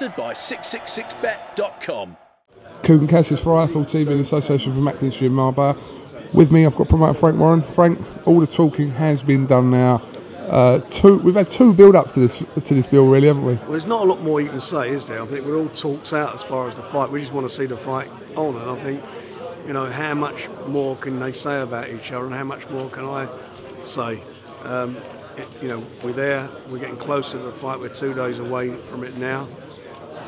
Sponsored by 666bet.com. Kugan Cassius for IFL TV in association with Mackinson in Marbella. With me, I've got promoter Frank Warren. Frank, all the talking has been done now. We've had two build-ups to this bill, really, haven't we? Well, there's not a lot more you can say, is there? I think we're all talks out as far as the fight. We just want to see the fight on, and I think, you know, how much more can they say about each other, and how much more can I say? You know, we're there. We're getting closer to the fight. We're 2 days away from it now.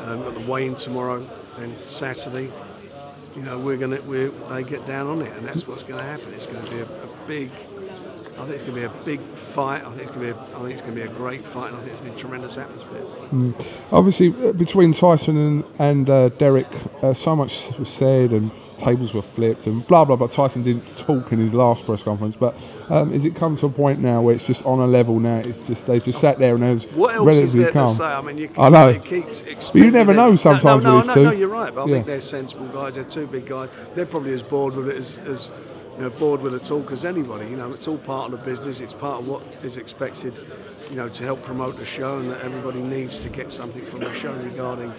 We've got the weigh-in tomorrow and Saturday. You know, they get down on it, and that's what's going to happen. It's going to be a big. I think it's going to be a big fight. I think it's going to be a great fight, and I think it's going to be a tremendous atmosphere. Obviously, between Tyson and Derek, so much was said, and tables were flipped, and blah blah blah. Tyson didn't talk in his last press conference, but has it come to a point now where it's just on a level now? It's just they just sat there and it was what else relatively is there calm. to say? I mean, I know. But you never know sometimes with these two. No, you're right. But I think they're sensible guys. They're two big guys. They're probably as bored with it as you know, bored with the talk as anybody. You know, it's all part of the business. It's part of what is expected, you know, to help promote the show, and that everybody needs to get something from the show regarding,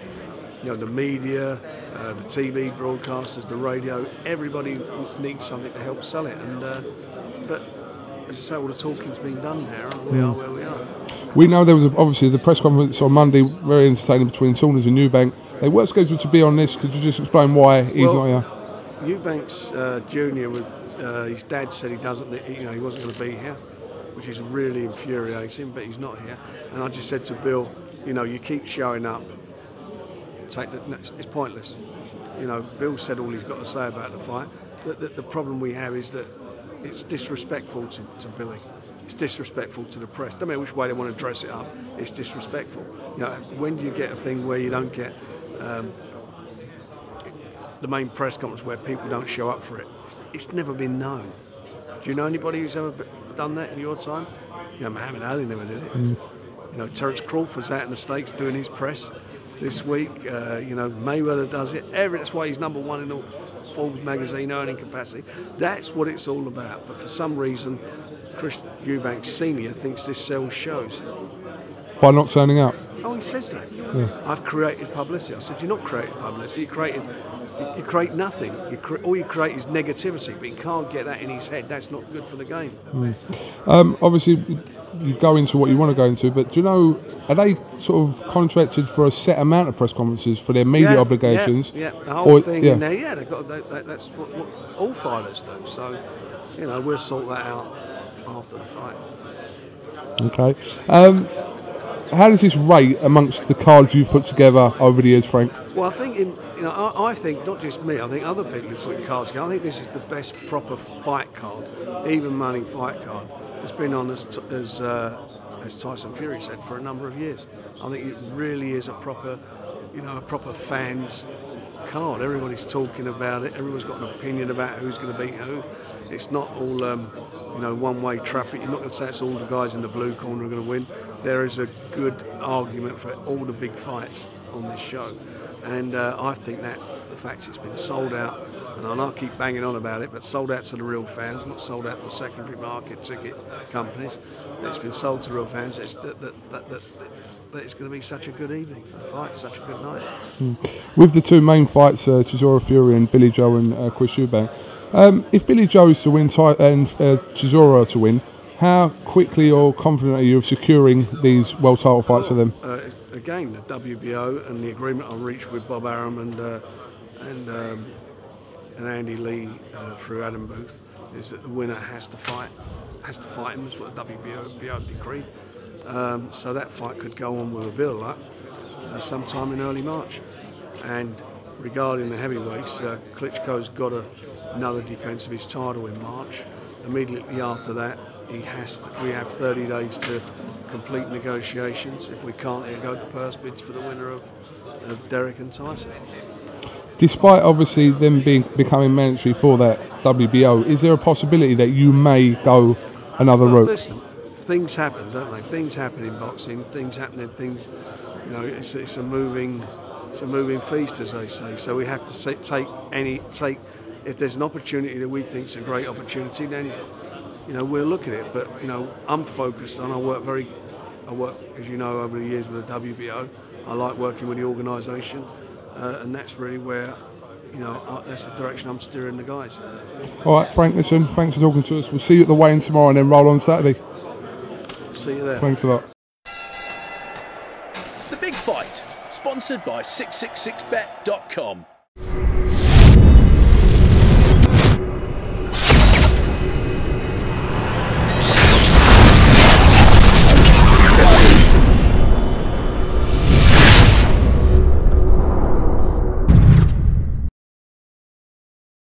you know, the media, the TV broadcasters, the radio. Everybody needs something to help sell it. And but as I say, all the talking's been done there, and we are where we are. We know there was obviously the press conference on Monday, very entertaining, between Saunders and Eubank. They were scheduled to be on this. Could you just explain why he's not here? Eubank's junior with. His dad said he wasn't going to be here, which is really infuriating. But he's not here, and I just said to Bill, you know, you keep showing up. It's pointless. You know, Bill said all he's got to say about the fight. The problem we have is that it's disrespectful to Billy. It's disrespectful to the press. No matter which way they want to dress it up, it's disrespectful. You know, when do you get a thing where you don't get the main press conference where people don't show up for it? It's never been known. Do you know anybody who's ever done that in your time? You know, Muhammad Ali never did it. You know, Terence Crawford's out in the States doing his press this week. You know, Mayweather does it. That's why he's #1 in all Forbes magazine earning capacity. That's what it's all about. But for some reason, Chris Eubank Sr. thinks this sells shows. By not turning up? Oh, he says that. Yeah. I've created publicity. I said, you're not creating publicity. You create nothing. All you create is negativity, but you can't get that in his head. That's not good for the game. Obviously, you go into what you want to go into, but do you know, are they sort of contracted for a set amount of press conferences for their media obligations? Yeah, the whole thing in there, that's what all fighters do. So, you know, we'll sort that out after the fight. Okay. How does this rate amongst the cards you've put together over the years, Frank? Well, I think I think not just me. I think other people who put cards together. I think this is the best proper fight card, even money fight card. It's been on as Tyson Fury said, for a number of years. I think it really is a proper fans card. Everybody's talking about it. Everyone's got an opinion about who's going to beat who. It's not all one-way traffic. You're not going to say it's all the guys in the blue corner are going to win. There is a good argument for all the big fights on this show, and I think that the fact it's been sold out, and I'll keep banging on about it, but sold out to the real fans, not sold out to the secondary market ticket companies. It's been sold to real fans. It's that it's going to be such a good evening for the fight, such a good night. With the two main fights, Chisora Fury and Billy Joe and Chris Eubank, if Billy Joe is to win and Chisora to win, how quickly or confident are you of securing these world title fights for them? Again, the WBO and the agreement I reached with Bob Arum and Andy Lee through Adam Booth is that the winner has to fight him. That's what the WBO decreed. So that fight could go on with a bit of luck sometime in early March. And regarding the heavyweights, Klitschko's got another defence of his title in March. Immediately after that, we have 30 days to complete negotiations. If we can't, he'll go to purse bids for the winner of Derek and Tyson. Despite obviously them becoming mandatory for that WBO, is there a possibility that you may go another route? Listen, things happen, don't they? Things happen in boxing. Things happen in things. You know, it's a moving feast, as they say. So we have to take. If there's an opportunity that we think is a great opportunity, then, you know, we'll look at it. But, you know, I'm focused on. I work very I work, as you know, over the years with the WBO. I like working with the organisation, and that's really where, you know, that's the direction I'm steering the guys. All right, Frank, listen, thanks for talking to us. We'll see you at the weigh-in tomorrow and then roll on Saturday. See you there. Thanks a lot. The Big Fight, sponsored by 666bet.com.